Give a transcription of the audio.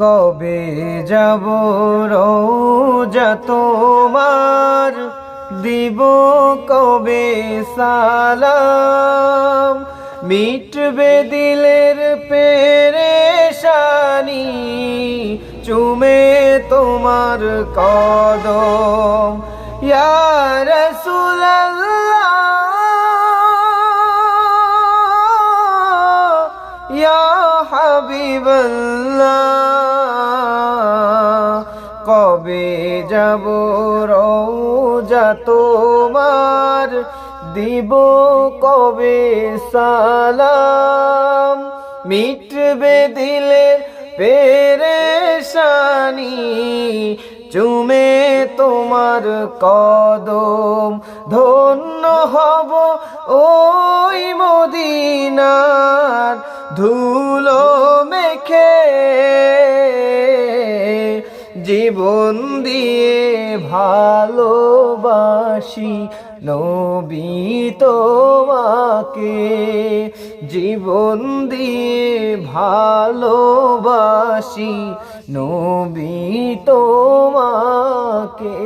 কবে যাব রোজা তোমার, দিব কবে সালাম, মিটবে দিলের পেরেশানি, চুমে তোমার কদম। ইয়া রাসূলাল্লাহ, ইয়া হাবিবাল্লাহ, কবে যাব রোজা তোমার, দিব কবে সালাম, মিটবে দিলের পেরেশানি, চুমে তোমার কদম। ধন্য হব ওই মদিনার ধুলো মেখে, জীবন দিয়ে ভালোবাসি নবী তোমাকে, জীবন দিয়ে ভালোবাসি নবী তোমাকে।